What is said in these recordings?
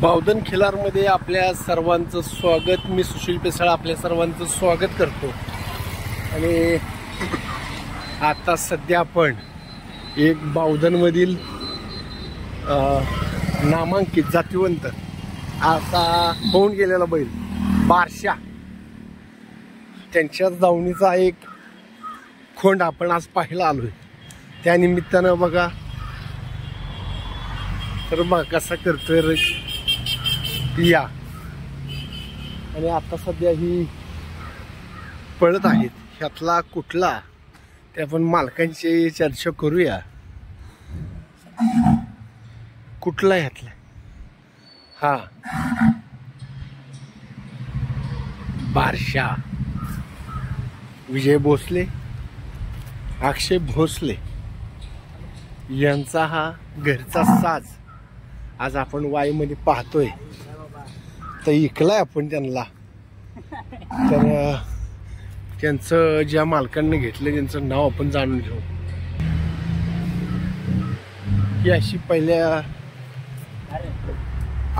बावधन खिलारमध्ये आपल्या सर्वांचं स्वागत. मी सुशील पेसाळ आपल्या सर्वांचं स्वागत करतो. आणि आता सध्या आपण एक बावधनमधील नामांकित जातिवंत असा होऊन गेलेला बैल बारशा, त्यांच्याच दावणीचा एक खोंड आपण आज पाहायला आलोय. त्यानिमित्तानं बघा तर बघा कसा करतोय या. आणि आता सध्या ही पळत आहेत. ह्यातला कुठला ते आपण मालकांची चर्चा करूया. कुठला ह्यातला? हा बारशा. विजय भोसले, अक्षय भोसले यांचा हा घरचा साज आज आपण वाईमध्ये पाहतोय. तर इकलाय आपण त्यांना. तर त्यांचं ज्या मालकांनी घेतलं त्यांचं नाव आपण जाणून घेऊ. ही अशी पहिल्या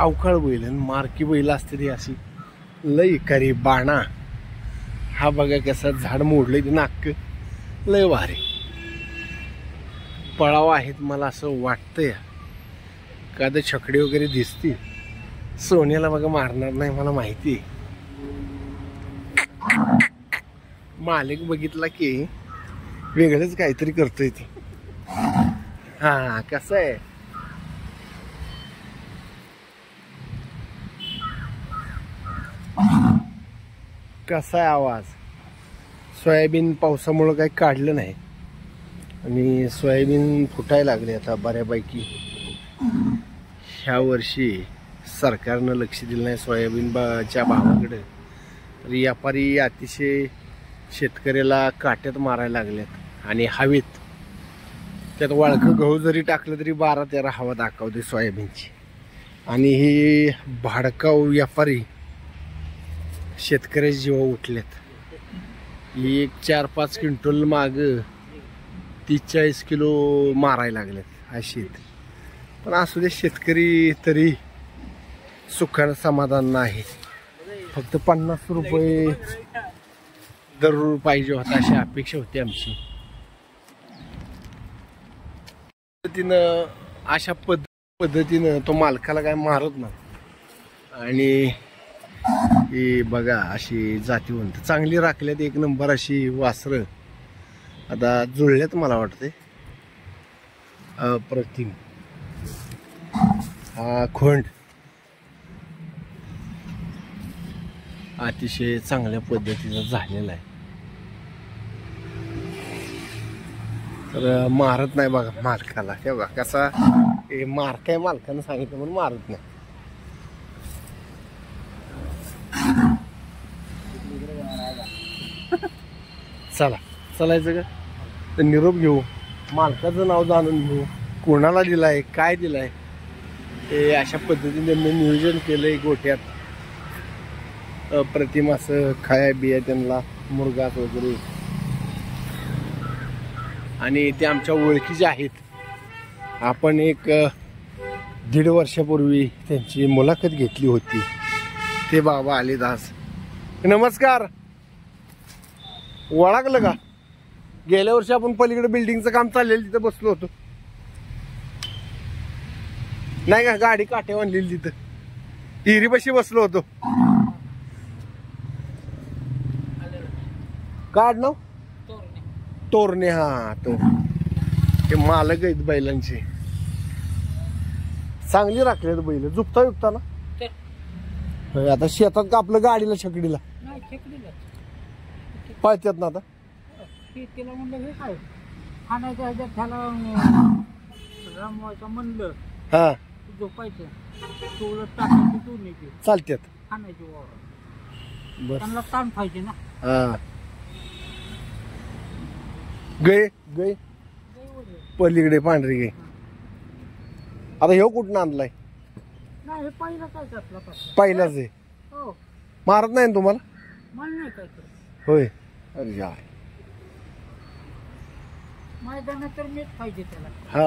अवकाळ बैल मारकी बैल असते ती अशी लय इकारी बाणा. हा बघा कसा झाड मोडलंय ते नाक लय भारी पळावा आहेत. मला असं वाटतंय का तर छकडी वगैरे दिसतील. सोन्याला बघा मारणार नाही मला माहिती. मालिक बघितला की वेगळंच काहीतरी करतोय ते. हा कसं आहे कसा आहे आवाज. सोयाबीन पावसामुळं काही काढलं नाही आणि सोयाबीन फुटायला लागले आता बऱ्यापैकी. ह्या वर्षी सरकारनं लक्ष दिलं नाही सोयाबीनच्या भावाकडे. तर व्यापारी अतिशय शेतकऱ्याला काट्यात मारायला लागलेत. आणि हवेत त्यात वाळकं गहू जरी टाकलं तरी 12-13 हवा दाखवते सोयाबीनची. आणि हे भाडकाऊ व्यापारी शेतकऱ्याचे जीव उठलेत. एक 4-5 क्विंटल माग 30-40 किलो मारायला लागलेत अशी. पण असू दे, शेतकरी तरी सुखानं समाधान नाही. फक्त 50 रुपये दर पाहिजे होता अशी अपेक्षा होती आमची. पद्धतीनं अशा पद्धतीनं तो मालकाला काय मारत नाही. आणि ही बघा अशी जातीवंत चांगली राखल्यात. एक नंबर अशी वासरं आता जुळल्यात मला वाटते. अप्रतिम हा खोंड अतिशय चांगल्या पद्धतीचा झालेला आहे. तर मारत नाही बघा मालकाला. हे बघा कसा मारकाय मालकानं सांगितलं म्हणून मारत नाही. चला चलायचं का तर निरोप घेऊ. मालकाचं नाव जाणून घेऊ. कोणाला दिलाय काय दिलाय ते अशा पद्धतीने त्यांनी नियोजन केलंय. गोठ्यात अप्रतिम असं खाया बिया त्यांना मुरगास वगैरे. आणि ते आमच्या ओळखीचे आहेत. आपण एक 1.5 वर्षापूर्वी त्यांची मुलाखत घेतली होती. ते बाबा आलेदास. नमस्कार. ओळखलं का? गेल्या वर्षी आपण पलीकडे बिल्डिंगचं काम चाललेलं तिथं बसलो होतो नाही का? गाडी काठे आणलेली तिथं हिरीपाशी बसलो होतो. काढ ना तोरणे. हा तो ते मालक आहेत बैलांचे. चांगली राखले बैल. झुपता विकता ना आता शेतात का आपलं गाडीला छकडीला पळतात ना. आता तिला म्हणलं काय खाण्याच्या ह्याच्यात त्याला रमवायचं म्हणलं हा झोपायचं तुला टाकायची टोरणी चालतात खाण्याची वावर. बस त्यांना ताण पाहिजे ना. हा गय गय पलीकडे पांढरी गय. आता ह्यो कुठं आणलाय? नाही पहिला काय आपला पहिलाच आहे. हो मारत नाही ना तुम्हाला? मला नाही काय होय. अरे जाय मैदानात तर मीच पाहिजे त्याला. हा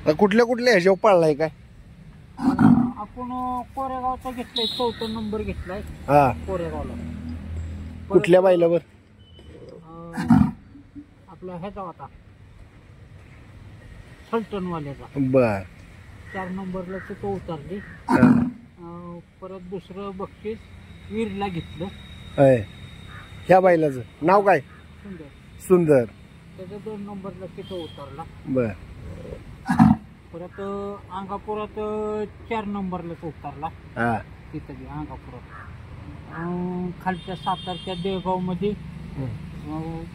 हा कुठल्या कुठल्या ह्याच्यावर पळलाय काय? आपण कोरेगावचा घेतलाय, 4था नंबर घेतलाय हा. कोरेगावला. कुठल्या बैलावर? आपला ह्याचा होता फलटणवाल्याचा. बर. 4 नंबरला तो उतरली. परत दुसरं बक्षीस वीरला घेतलं. ह्या बैलाचं नाव काय? सुंदर. सुंदर. त्याचा 2 नंबरला तो उतरला. बर. परत अंगापुरात 4 नंबरला तो उतरला. हा. तिथं अंगापुरात. खालच्या सातारच्या देवगाव मध्ये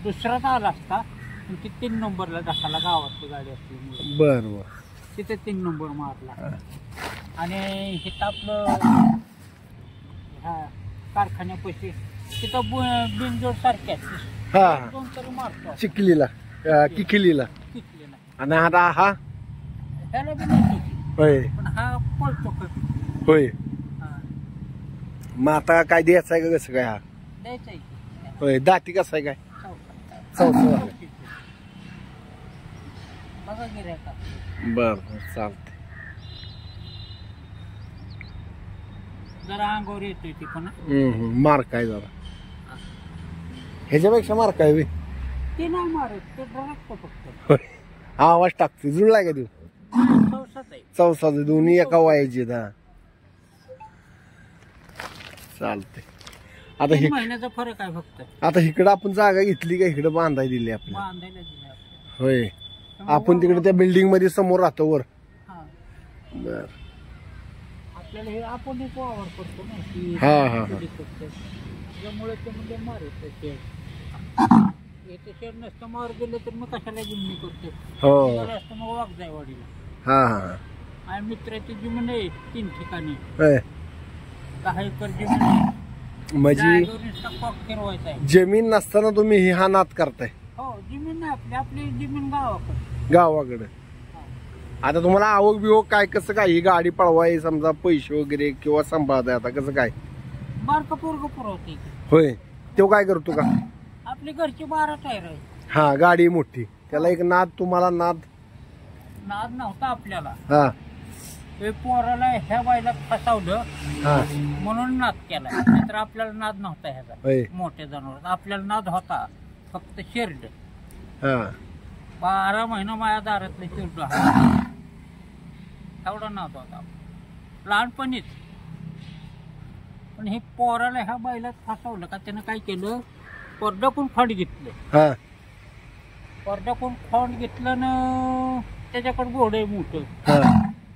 दुसराच आला असता, पण ती 3 नंबरला टाकाला, गावातली गाडी असली. बर बर. तिथे 3 नंबर मारला. आणि हिथं आपलं कारखान्यापाशी तिथं बिनजोड सारख्याच हा. 2 तरी मारतो. चिखलीला किखलीला. कितलेला आणि आता हा ह्याला बी नाही होती, होय पण हा पळतो कधी. होय. हा मग आता काय द्यायचं आहे का कसं काय? हा द्यायचं आहे की. होय. दाती कसं आहे काय? चौथा. चौथा. बघा गिऱ्हाईका. बर चालते. जरा अंगावर येतोय ती पण. मार काय जरा ह्याच्यापेक्षा मार काय बी? ते नाही मारत, ते डरकतो फक्त. होय. हा आवाज टाकते. जुळलाय का तू? चौसाच आहे. चौसा दोन्ही एका वयाची. हा चालते. आता 3 महिन्याचा फरक आहे फक्त. आता इकडं आपण जागा घेतली का? इकडं बांधाय दिली आपल्याला? बांधायला दिलं आपल्याला. होय. आपण तिकडे त्या बिल्डिंग मध्ये समोर राहतो वर. हा. बर. आपल्याला हे आपण एक वावर करतो ना की हा, हा, हा. त्यामुळे ते म्हणजे मारत शेड. याचं शेड नसतं मार गेलं तर मग कशाला जिमनी करतो. हो. असतं मग वाघ जाय वाडीला. हा हा. आणि मित्राची जिमून आहे 3 ठिकाणी. होय. 10 एकर जमीन आहे. म्हणजे जागेवर नुसता कॉक फिरवायचा आहे. जमीन नसताना तुम्ही हा नाद करताय? हो, जमीन नाही आपली, आपली जमीन गावाकडे. गावाकडे. आता तुम्हाला आवक बिवक काय कसं काय? ही गाडी पळवाय समजा पैसे वगैरे किंवा सांभाळताय आता कसं काय? बारका पोरग पुरवते. होय. तो काय करतो का? आपली घरची 12 टायर आहे. हा गाडी मोठी. त्याला एक नाद, तुम्हाला नाद नाद नव्हता आपल्याला. हा हे पोराला ह्या बायला फसवलं हा. म्हणून नाद केला. नाहीतर आपल्याला नाद नव्हता ह्याचा. होय. मोठ्या जनावर आपल्याला नाद होता फक्त शेरड. हा 12 महिना माझ्या दारातले शेरड एवढा नाद होता लहानपणीच. पण हे पोराला ह्या बायला फसवलं का? त्यानं काय केलं, परडाकून फंड घेतलं. हा. परडाकून फंड घेतलं ना, त्याच्याकडे घोडं आहे मोठं. हा.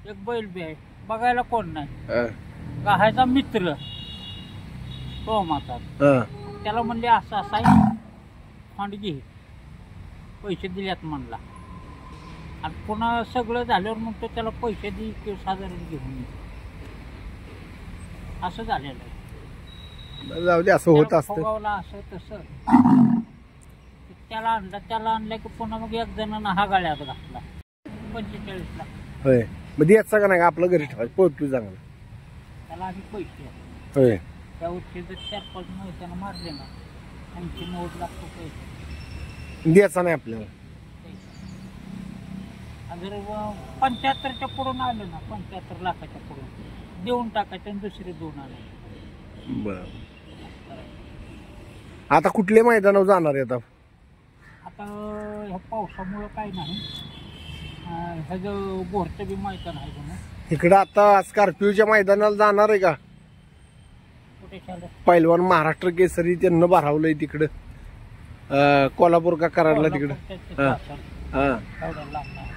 एक बैल बी आहे, बघायला कोण नाही. हा. गाहायचा मित्र तो माता. हा. त्याला म्हणले असं असा आहे, फंड घे, पैसे दिल्यात म्हणला. आणि पुन्हा सगळं झाल्यावर म्हणतो त्याला पैसे दे किंवा साधारण घेऊन ये. असं झालेलं आहे. जाऊ दे, असं होत असतं. फुगावला असं तसं. त्याला आणलं की पुन्हा मग एक जणांना हा गाळ्यात घातला 45 ला. होय. मग द्यायचा का नाही का? आपलं घरी ठेवायचं. पोहोचू चांगलं. त्याला आधी पैसे होय. त्या वर्षी जर 4-5 महिन्यानं मारले ना, 80-90 लाख रुपये. द्यायचा नाही आपल्याला. जर 75च्या पुढून आलं ना, 75 लाखाच्या पुढून देऊन टाकायचं आणि दुसरे 2 आले. बर. आता कुठले मैदानावर जाणार आहे आता? आता ह्या पावसामुळं काय नाही, ह्याचं बोरचं बी मैदान आहे ना इकडं. आता स्कॉर्पिओच्या मैदानाला जाणार आहे का? कुठे झालं? पैलवान महाराष्ट्र केसरी त्यांना भरावलंय तिकडं, कोल्हापूर का कराडला तिकडं. हा हा. एवढं लांब नाही.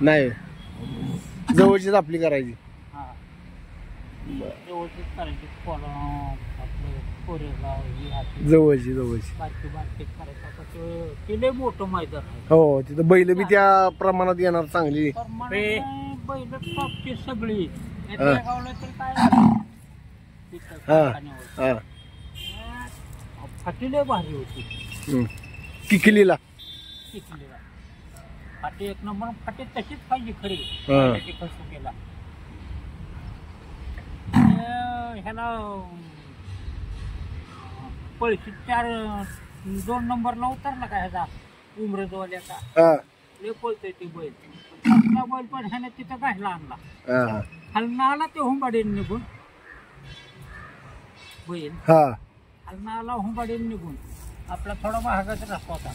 नाही, जवळचीच आपली करायची. हा, जवळचीच करायची. आपलं कोरेगाव ही अशी जवळची जवळची. बारकी करायचं. आता ते लय मोठं मैदान आहे. हो, तिथं बैल बी त्या प्रमाणात येणार चांगली. बैल टॉपची सगळी. हा. गावला तर काय झालं? तिथं हा कारखान्यावर. हा. फाटी लय भारी होती. किखलीला. चिखलीला फाटी 1 नंबर. फाटी तशीच पाहिजे खरी. हा. कसं केला ह्याला पळशी 2 नंबरला उतरला का ह्याचा उमरजवाल्याचा. हा. लय पळतोय ते बैल. आपला बैल पण ह्याने तिथं घायला आणला. हा हलना आला ते हुंबाडीने निघून बैल हा हलना आला हुंबाडीने निघून. आपला थोडा महागाचा रस्ता होता.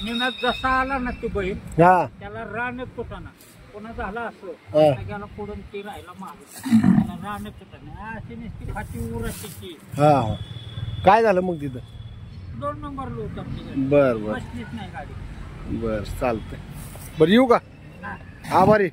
निम्यात जसा आला ना ते बैल हा त्याला रानच तुटाना. पुन्हा झाला असं हा. त्याला पुढून ती राहिला मागे त्याला रानच तुटाना. अशी नुसती फाटी उराची. हा काय झालं मग तिथं? 2 नंबर लोक आपली गाडी बर बर बसलीच नाही गाडी. बर चालतंय. बरं येऊ का? हा. आभारी.